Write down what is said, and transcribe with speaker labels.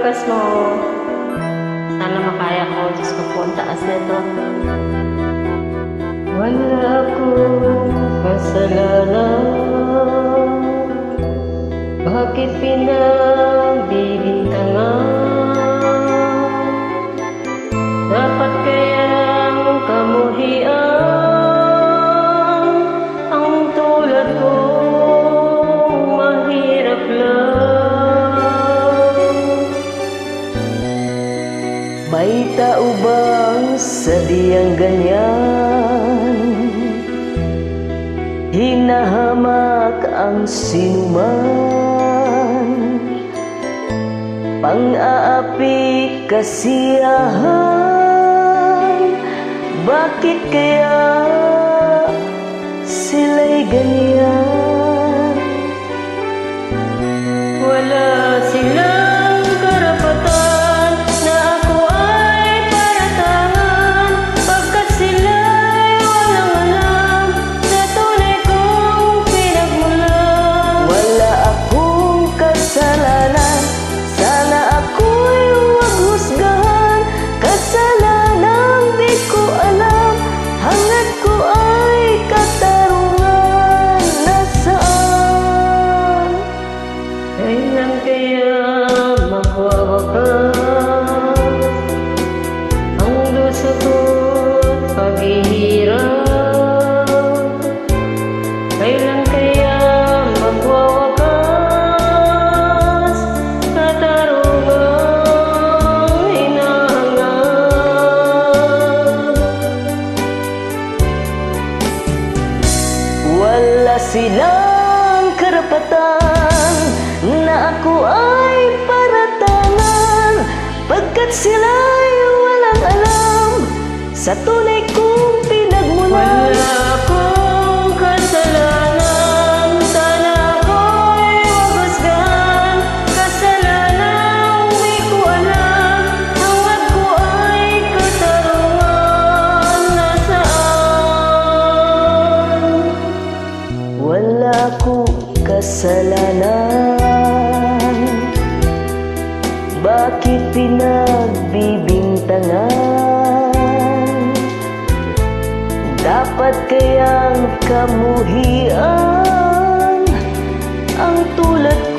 Speaker 1: request mo. Sana makaya ko. Diyos ko po, ang taas nito. Wala akong kasalanan, bakit pinagbibintangan? Dapat kayang kamuhian ang tulad ko, mahirap lang.
Speaker 2: May tao bang sadyang ganyan? Hinahamak ang sinuman, pang-aapi kasiyahan. Bakit kaya sila'y ganyan?
Speaker 1: Wala silang karapatan na ako ay paratangan, pagkat sila'y walang alam sa tunay kong pinagmulan.
Speaker 2: Wala akong kasalanan, sana ako'y huwag husgahan. Kasalanang di ko alam, hangad ko ay katarungan. Nasaan?
Speaker 1: Kailan kaya magwawakas ang dusa ko't paghihirap? Kailan kaya magwawakas katarungang hinahangad?
Speaker 2: Wala silang karapatan na ako ay paratangan, pagkat sila'y walang alam sa tunay kong pinagmulan.
Speaker 1: Wala akong kasalanan, sana ako'y huwag husgahan. Kasalanang di ko alam, hangad ko ay katarungan. Nasaan?
Speaker 2: Wala akong kasalanan, bakit pinagbibintangan? Dapat kayang kamuhian ang tulad